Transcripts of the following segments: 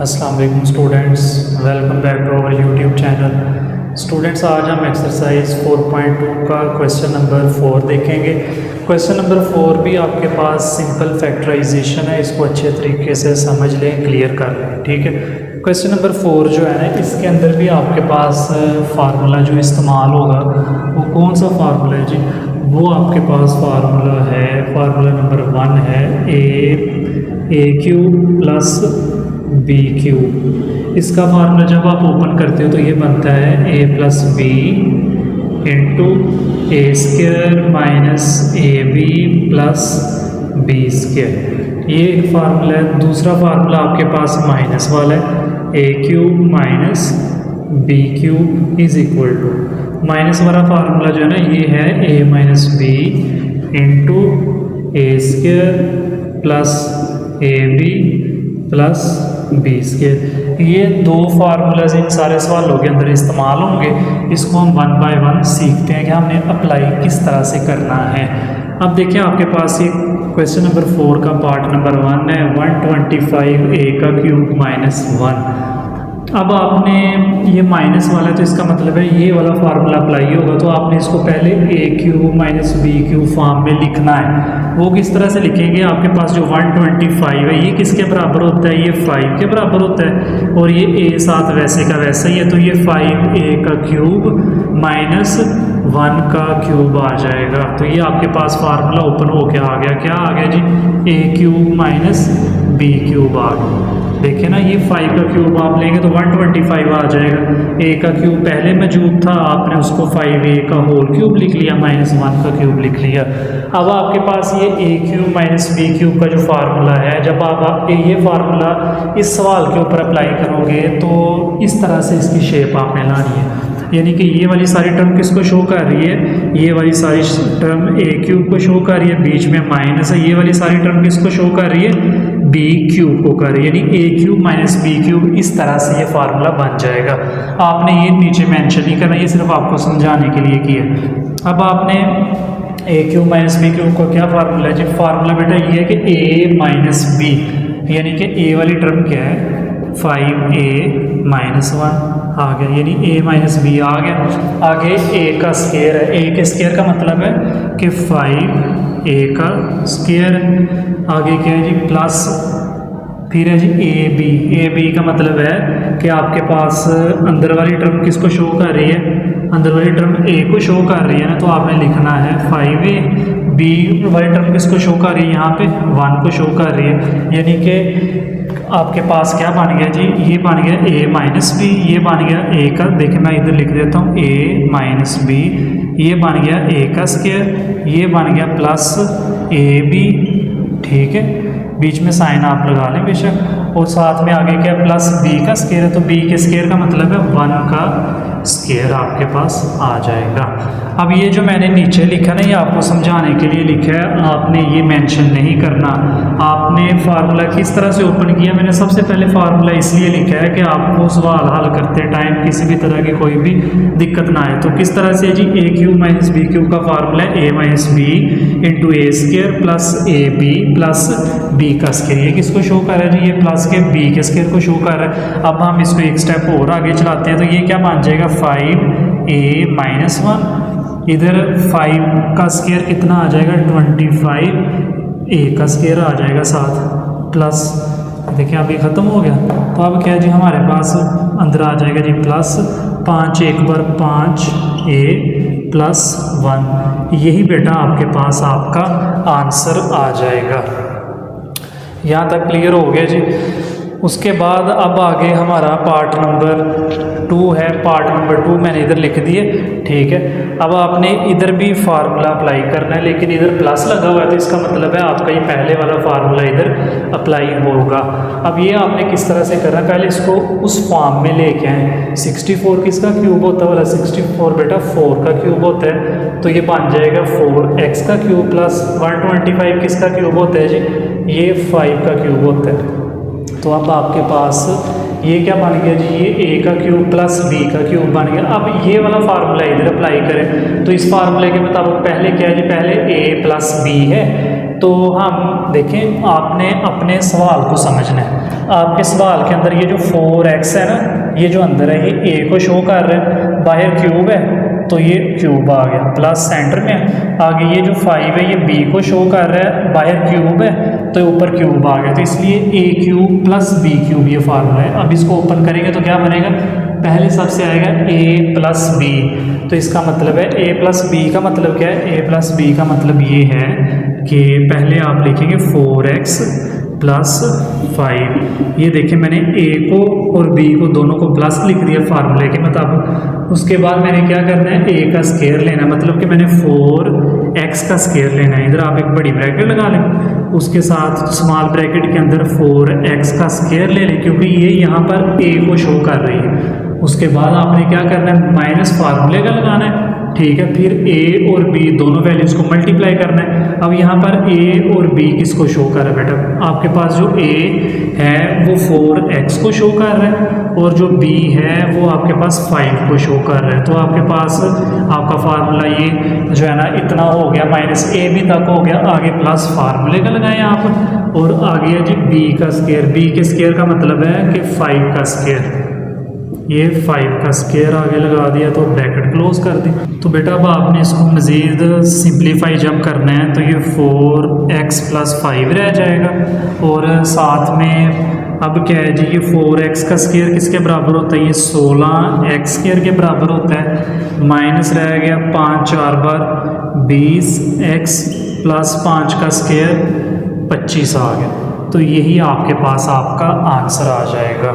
अस्सलाम वालेकुम students, welcome back to our YouTube channel. Students, आज हम एक्सरसाइज 4.2 का क्वेश्चन नंबर 4 देखेंगे। क्वेश्चन नंबर 4 भी आपके पास सिंपल फैक्टराइजेशन है, इसको अच्छे तरीके से समझ लें, क्लियर कर लें, ठीक है। क्वेश्चन नंबर 4 जो है ना, इसके अंदर भी आपके पास फार्मूला जो इस्तेमाल होगा वो कौन सा फार्मूला है जी? वो आपके पास फार्मूला है, फार्मूला नंबर 1 है a cube plus b cube. इसका फार्मूला जब आप ओपन करते हो तो ये बनता है a plus b into a square minus a b plus b square. ये एक फार्मूला है। दूसरा फार्मूला आपके पास माइनस वाला है, a cube minus b cube is equal to, minus वाला फार्मूला जो है ना ये है a minus b into a square plus a b plus b square. ये दो फार्मूलाज इन सारे सवालों के अंदर इस्तेमाल होंगे। इसको हम 1 बाय 1 सीखते हैं कि हमने अप्लाई किस तरह से करना है। अब देखिए आपके पास ये क्वेश्चन नंबर 4 का पार्ट नंबर 1 है, 125 ए का क्यूब माइनस 1। अब आपने ये माइनस वाला है तो इसका मतलब है ये वाला फार्मूला अप्लाई होगा, तो आपने इसको पहले a cube minus b cube form में लिखना है। वो किस तरह से लिखेंगे? आपके पास जो 125 है ये किसके बराबर होता है? ये 5 के बराबर होता है, और ये ए साथ वैसे का वैसा ही है, तो ये 5a का क्यूब माइनस 1 का क्यूब आ जाएगा। तो ये आपके पास फार्मूला ओपन होके आ गया। क्या आ गया जी? A cube minus b cube आ गया। देखिए ना, ये 5 का क्यूब आप लेंगे तो 125 आ जाएगा। ए का क्यूब पहले मौजूद था, आपने उसको 5a का होल क्यूब लिख लिया, माइनस 1 का क्यूब लिख लिया। अब आपके पास ये ए क्यूब माइनस बी क्यूब का जो फार्मूला है, जब आप ये फार्मूला इस सवाल के ऊपर अप्लाई करोगे तो इस तरह से इसकी शेप आपने लानी है। यानी कि ये वाली सारी टर्म किसको शो कर रही है? ये वाली सारी टर्म ए क्यूब को शो कर रही है, बीच में माइनस है। ये वाली सारी टर्म किसको शो कर रही है? बी क्यूब को कर रही है, यानी ए क्यूब माइनस बी क्यूब। इस तरह से ये फार्मूला बन जाएगा। आपने ये नीचे मेंशन नहीं करना, ये सिर्फ आपको समझाने के लिए किया। अब आपने ए क्यूब माइनस बी क्यूब का क्या फार्मूला है जी? फार्मूला बेटा ये है कि ए माइनस बी, यानी कि ए वाली टर्म क्या है? 5a माइनस 1 आ गया, यानी a माइनस बी आ गया। आगे a का स्क्वायर है, a के स्क्वायर का मतलब है कि 5a का स्क्वायर। आगे क्या है जी? प्लस, फिर है जी ए बी का मतलब है कि आपके पास अंदर वाली टर्म किसको शो कर रही है? अंदर वाली टर्म ए को शो कर रही है ना, तो आपने लिखना है 5a। बी वाली टर्म किसको शो कर रही है? यहाँ पे 1 को शो कर रही है, यानी कि आपके पास क्या बन गया जी? ये बन गया a माइनस बी, ये बन गया a का, देखिए मैं इधर लिख देता हूँ a माइनस बी, ये बन गया a का स्क्वायर, ये बन गया प्लस ए बी, ठीक है। बीच में साइन आप लगा लें बेशक, और साथ में आगे क्या? प्लस बी का स्क्वायर है, तो बी के स्क्वायर का मतलब है 1 का स्क्वायर आपके पास आ जाएगा। अब ये जो मैंने नीचे लिखा ना, ये आपको समझाने के लिए लिखा है, आपने ये मेंशन नहीं करना। आपने फार्मूला किस तरह से ओपन किया? मैंने सबसे पहले फार्मूला इसलिए लिखा है कि आपको सवाल हल करते टाइम किसी भी तरह की कोई भी दिक्कत ना आए। तो किस तरह से जी? A cube minus b cube का फार्मूला है a minus b into a square plus a b plus b का स्क्वायर। ये किसको शो कर रहा है जी? ये प्लस के बी के स्क्वायर को शो कर रहा है। अब हम इसको एक स्टेप और आगे चलाते हैं, तो ये क्या बन जाएगा? 5a माइनस 1, इधर 5 का स्क्वायर कितना आ जाएगा? 25, a का स्क्वायर आ जाएगा साथ, प्लस, देखिए अब ये ख़त्म हो गया। तो अब क्या है जी? हमारे पास अंदर आ जाएगा जी प्लस 5 एक बार 5a प्लस 1। यही बेटा आपके पास आपका आंसर आ जाएगा। यहाँ तक क्लियर हो गया जी। उसके बाद अब आगे हमारा पार्ट नंबर 2 है। पार्ट नंबर 2 मैंने इधर लिख दिए, ठीक है। अब आपने इधर भी फार्मूला अप्लाई करना है, लेकिन इधर प्लस लगा हुआ है, तो इसका मतलब है आपका ये पहले वाला फार्मूला इधर अप्लाई होगा। अब ये आपने किस तरह से करना? पहले इसको उस फॉर्म में लेके आए। 64 किसका क्यूब होता है? वाला 64 बेटा 4 का क्यूब होता है, तो ये बन जाएगा 4x का क्यूब प्लस 125 किसका क्यूब होता है जी? ये 5 का क्यूब होता है। तो अब आपके पास ये क्या बन गया जी? ये a का क्यूब प्लस b का क्यूब बन गया। अब ये वाला फार्मूला इधर अप्लाई करें, तो इस फार्मूले के मुताबिक पहले क्या है जी? पहले a प्लस b है, तो हम देखें, आपने अपने सवाल को समझना है। आपके सवाल के अंदर ये जो 4x है ना, ये जो अंदर है ये a को शो कर रहा है, बाहर क्यूब है तो ये क्यूब आ गया, प्लस सेंटर में आगे ये जो 5 है ये b को शो कर रहा है, बाहर क्यूब है तो ऊपर क्यूब आ गया, तो इसलिए a cube plus b cube ये फार्मूला है। अब इसको ओपन करेंगे तो क्या बनेगा, पहले सबसे आएगा a प्लस बी, तो इसका मतलब है a प्लस बी का मतलब क्या है, a प्लस बी का मतलब ये है कि पहले आप लिखेंगे 4x प्लस 5। ये देखिए मैंने a को और b को दोनों को प्लस लिख दिया फार्मूले के मुताबिक। उसके बाद मैंने क्या करना है, a का स्क्वायर लेना है, मतलब कि मैंने 4x का स्क्वायर लेना है। इधर आप एक बड़ी ब्रैकेट लगा लें, उसके साथ स्मॉल ब्रैकेट के अंदर 4x का स्क्वायर ले लें, क्योंकि ये यहाँ पर a को शो कर रही है। उसके बाद आपने क्या करना है, माइनस फार्मूले का लगाना है, ठीक है। फिर a और b दोनों वैल्यूज़ को मल्टीप्लाई करना है। अब यहाँ पर a और b किसको शो कर रहा है बेटा, आपके पास जो a है वो 4x को शो कर रहा है और जो b है वो आपके पास 5 को शो कर रहा है। तो आपके पास आपका फार्मूला ये जो है ना इतना हो गया, माइनस a भी तक हो गया, आगे प्लस फार्मूले का लगाएं आप, और आगे है जी b का स्क्वायर। b के स्क्वायर का मतलब है कि 5 का स्क्वायर, ये 5 का स्क्वायर आगे लगा दिया तो ब्रैकेट क्लोज कर दी। तो बेटा अब आपने इसको मज़ीद सिंप्लीफाई जब करना है तो ये 4x प्लस 5 रह जाएगा, और साथ में अब क्या है जी, ये 4x का स्क्वायर किसके बराबर होता है, ये 16x स्क्वायर के बराबर होता है, माइनस रह गया 5 4 बार 20x प्लस 5 का स्क्वायर 25 आ गया। तो यही आपके पास आपका आंसर आ जाएगा।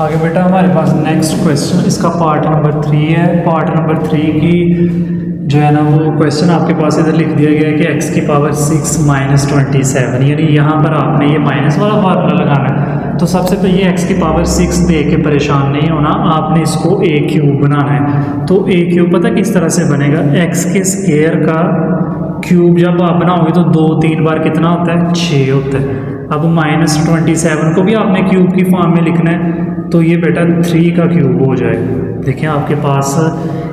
आगे बेटा हमारे पास नेक्स्ट क्वेश्चन, इसका पार्ट नंबर 3 है। पार्ट नंबर 3 की जो है ना वो क्वेश्चन आपके पास इधर लिख दिया गया है कि x की पावर 6 माइनस 27, यानी यहाँ पर आपने ये माइनस वाला फार्मूला लगाना है। तो सबसे पहले ये x की पावर 6 दे के परेशान नहीं होना, आपने इसको a क्यूब बनाना है। तो a क्यूब पता किस तरह से बनेगा, x के स्क्वायर का क्यूब जब आप बनाओगे तो 2-3 बार कितना होता है, 6 होता है। अब माइनस 27 को भी आपने क्यूब की फॉर्म में लिखना है, तो ये बेटा 3 का क्यूब हो जाएगा। देखिए आपके पास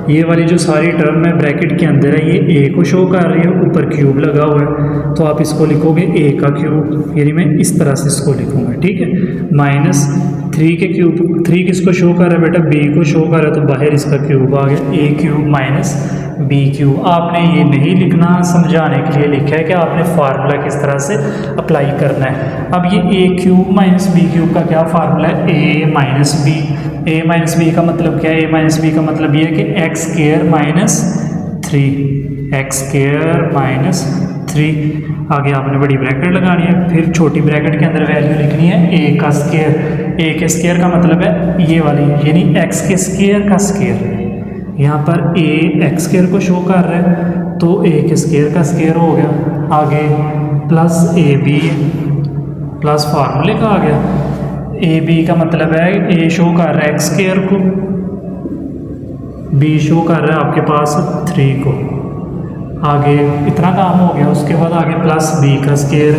ये वाली जो सारी टर्म है ब्रैकेट के अंदर है, ये a को शो कर रही है, ऊपर क्यूब लगा हुआ है, तो आप इसको लिखोगे a का क्यूब, यानी मैं इस तरह से इसको लिखूँगा, ठीक है। माइनस 3 के क्यूब, 3 किसको शो कर रहा है बेटा, b को शो कर रहा है, तो बाहर इसका क्यूब आ गया, a cube minus b cube. आपने ये नहीं लिखना, समझाने के लिए लिखा है कि आपने फार्मूला किस तरह से अप्लाई करना है। अब ये a cube minus b cube का क्या फार्मूला है, a minus b। a minus b का मतलब क्या है, a माइनस b का मतलब ये है कि x square minus 3, x square minus 3। आगे आपने बड़ी ब्रैकेट लगानी है, फिर छोटी ब्रैकेट के अंदर वैल्यू लिखनी है a का स्क्वायर। a के स्क्वायर का मतलब है ये वाली, यानी x के स्क्वायर का स्क्वायर। यहाँ पर a x स्क्वायर को शो कर रहा है, तो a के स्क्वायर का स्क्वायर हो गया, आगे प्लस ab प्लस फार्मूले का आ गया। ab का मतलब है a शो कर रहा है x स्क्वायर को, b शो कर रहा है आपके पास 3 को, आगे इतना काम हो गया। उसके बाद आगे प्लस b का स्क्वायर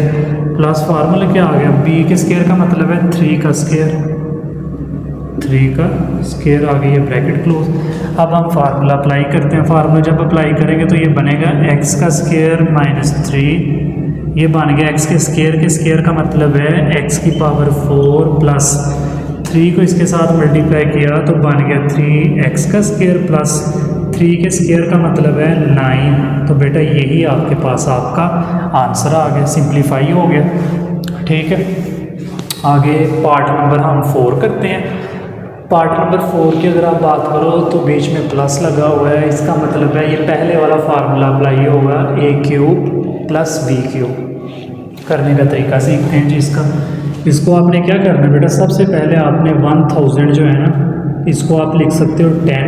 प्लस फार्मूला क्या आ गया, b के स्क्वायर का मतलब है 3 का स्क्वायर, 3 का स्क्वायर आ गई है, ब्रैकेट क्लोज। अब हम फार्मूला अप्लाई करते हैं। फार्मूला जब अप्लाई करेंगे तो ये बनेगा x का स्क्वायर माइनस 3, ये बन गया x के स्क्वायर का मतलब है x की पावर 4 प्लस 3 को इसके साथ मल्टीप्लाई किया तो बन गया 3x का स्क्वायर प्लस 3 के स्क्वायर का मतलब है 9। तो बेटा यही आपके पास आपका आंसर आ गया, सिंप्लीफाई हो गया, ठीक है। आगे पार्ट नंबर हम 4 करते हैं। पार्ट नंबर 4 की अगर आप बात करो तो बीच में प्लस लगा हुआ है, इसका मतलब है ये पहले वाला फार्मूला अप्लाई होगा, a cube plus b cube. करने का तरीका सीखते हैं जी इसका। इसको आपने क्या करना है बेटा, सबसे पहले आपने 1000 जो है ना इसको आप लिख सकते हो 10,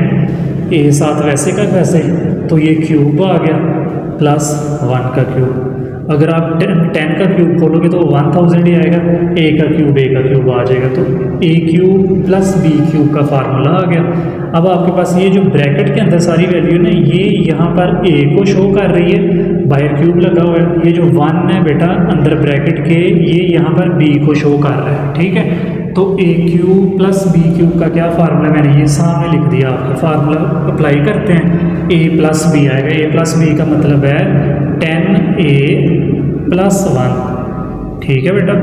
a साथ वैसे का वैसे, तो ये क्यूब आ गया प्लस 1 का क्यूब। अगर आप 10 का क्यूब खोलोगे तो 1000 ही आएगा, a का क्यूब आ जाएगा, तो a cube plus b cube का फार्मूला आ गया। अब आपके पास ये जो ब्रैकेट के अंदर सारी वैल्यू है ये यहाँ पर a को शो कर रही है, बाहर क्यूब लगा हुआ है। ये जो 1 है बेटा अंदर ब्रैकेट के, ये यहाँ पर b को शो कर रहा है, ठीक है। तो a cube plus b cube का क्या फार्मूला, मैंने ये सामने लिख दिया आपका। फार्मूला अप्लाई करते हैं, a प्लस b आएगा, a प्लस b का मतलब है 10a +1, ठीक है बेटा।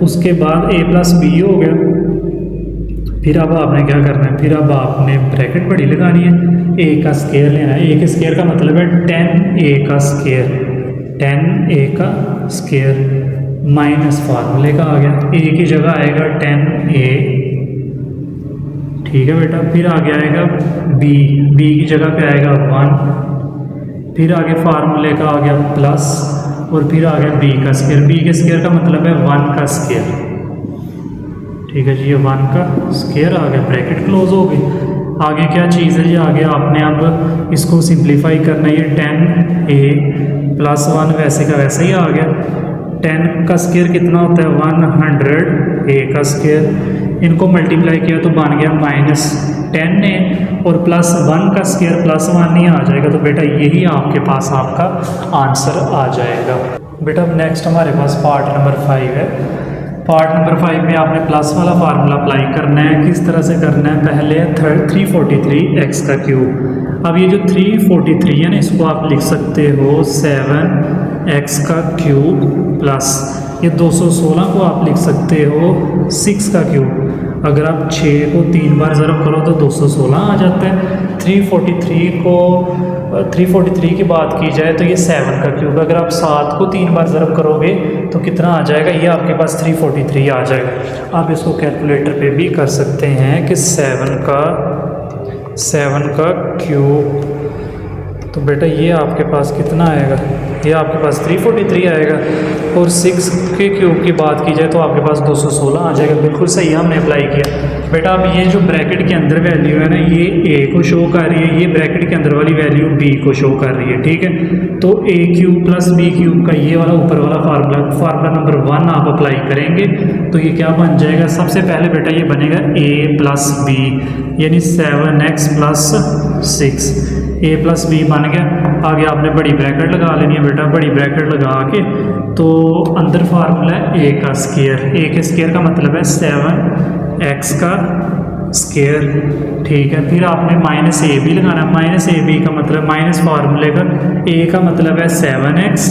उसके बाद a प्लस बी हो गया। फिर अब आपने क्या करना है, फिर अब आपने ब्रैकेट बड़ी लगानी है, a का स्क्वायर लेना है। a के स्क्वायर का मतलब है 10a का स्क्वायर, 10a का स्क्वायर माइनस फार्मूले का आ गया, a की जगह आएगा 10a, ठीक है बेटा। फिर आगे आएगा b, b की जगह पे आएगा 1, फिर आगे फार्मूले का आ गया प्लस, और फिर आ गया b का स्क्वायर। b के स्क्वायर का मतलब है 1 का स्क्वायर, ठीक है जी। ये 1 का स्क्वायर आ गया, ब्रैकेट क्लोज हो गई। आगे क्या चीज़ है जी, आगे आपने अब इसको सिंप्लीफाई करना है। ये 10a प्लस 1 वैसे का वैसे ही आ गया। 10 का स्क्वायर कितना होता है, 100a का स्क्वायर। इनको मल्टीप्लाई किया तो बन गया -10a, और प्लस 1 का स्क्वायर प्लस 1 नहीं आ जाएगा, तो बेटा यही आपके पास आपका आंसर आ जाएगा। बेटा अब नेक्स्ट हमारे पास पार्ट नंबर 5 है। पार्ट नंबर 5 में आपने प्लस वाला फार्मूला अप्लाई करना है। किस तरह से करना है, पहले 343x का क्यूब। अब ये जो 343 है ना, इसको आप लिख सकते हो 7x का क्यूब प्लस ये 216 को आप लिख सकते हो 6 का क्यूब। अगर आप 6 को 3 बार ज़रब करो तो 216 आ जाता है। 343 की बात की जाए तो ये 7 का क्यूब। अगर आप 7 को 3 बार ज़रब करोगे तो कितना आ जाएगा, ये आपके पास 343 आ जाएगा। आप इसको कैलकुलेटर पे भी कर सकते हैं कि 7 का क्यूब, तो बेटा ये आपके पास कितना आएगा, ये आपके पास 343 आएगा। और 6 के क्यूब की बात की जाए तो आपके पास 216 आ जाएगा। बिल्कुल सही हमने अप्लाई किया। बेटा अब ये जो ब्रैकेट के अंदर वैल्यू है ना, ये a को शो कर रही है, ये ब्रैकेट के अंदर वाली वैल्यू b को शो कर रही है, ठीक है। तो a cube plus b cube का ये वाला ऊपर वाला फार्मूला नंबर 1 आप अप्लाई करेंगे तो ये क्या बन जाएगा। सबसे पहले बेटा ये बनेगा a प्लस b, यानी 7x plus 6, a plus b बन गया। आगे आपने बड़ी ब्रैकेट लगा लेनी है बेटा। बड़ी ब्रैकेट लगा के तो अंदर फार्मूला है a का स्क्वायर। a के स्क्वायर का मतलब है 7x का स्क्वायर, ठीक है। फिर आपने -ab लगाना है। -ab का मतलब माइनस फार्मूले का, a का मतलब है 7x,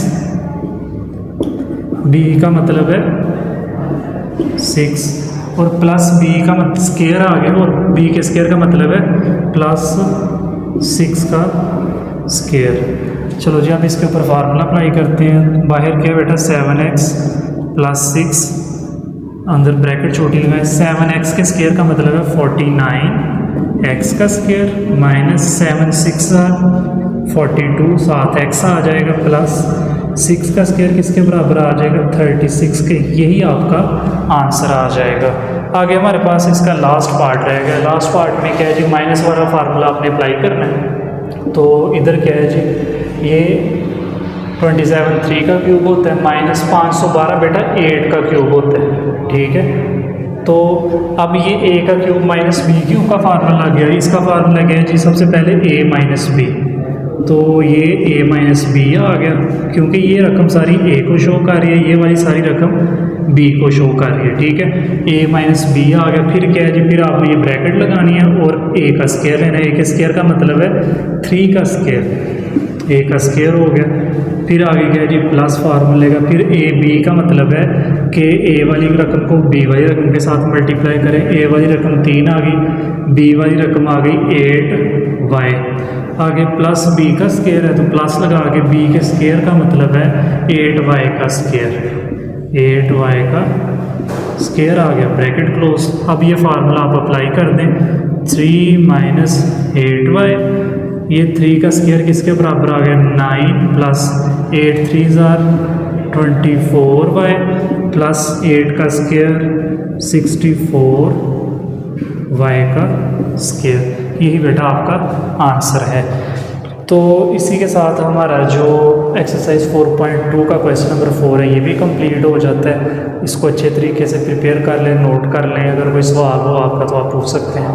b का मतलब है 6, और प्लस b का मतलब स्क्वायर आ गया, और b के स्क्वायर का मतलब है प्लस 6 का स्क्वायर। चलो जी, अब इसके ऊपर फार्मूला अप्लाई करते हैं। बाहर क्या बेटा 7x प्लस 6, अंदर ब्रैकेट छोटी लगाए। 7x के स्क्वायर का मतलब है 49x का स्क्वायर माइनस 7 6 42, 7x आ जाएगा, प्लस 6 का स्क्वायर किसके बराबर आ जाएगा, 36 के। यही आपका आंसर आ जाएगा। आगे हमारे पास इसका लास्ट पार्ट रह गया। लास्ट पार्ट में क्या है जी, माइनस वाला फार्मूला आपने अप्लाई करना है। तो इधर क्या है जी, ये 27 3 का क्यूब होता है, माइनस 512 बेटा 8 का क्यूब होता है, ठीक है। तो अब ये a का क्यूब माइनस b क्यूब का फार्मूला लग गया। इसका फार्मूला गया जी सबसे पहले a माइनस बी, तो ये a माइनस बी आ गया, क्योंकि ये रकम सारी a को शो कर रही है, ये वाली सारी रकम b को शो कर रही है, ठीक है। a माइनस बी आ गया। फिर क्या है जी, फिर आपने ये ब्रैकेट लगानी है और a का स्क्वायर लेना है। a के स्क्वायर का मतलब है 3 का स्क्वायर, a का स्क्वायर हो गया। फिर आगे क्या है जी, प्लस फार्मूले का। फिर a b का मतलब है कि a वाली रकम को b वाली रकम के साथ मल्टीप्लाई करें। a वाली रकम 3 आ गई, b वाली रकम आ गई 8y। आगे प्लस b का स्क्वायर है तो प्लस लगा के b के स्क्वायर का मतलब है 8y का स्क्वायर, 8y का स्क्वायर आ गया, ब्रैकेट क्लोज। अब ये फार्मूला आप अप्लाई कर दें, 3 माइनस 8y, ये 3 का स्क्वायर किसके बराबर आ गया, 9 प्लस 8 3 24y प्लस 8 का स्क्वायर 64y का स्क्वायर। यही बेटा आपका आंसर है। तो इसी के साथ हमारा जो एक्सरसाइज 4.2 का क्वेश्चन नंबर 4 है ये भी कंप्लीट हो जाता है। इसको अच्छे तरीके से प्रिपेयर कर लें, नोट कर लें। अगर कोई सवाल हो आपका तो आप पूछ सकते हैं।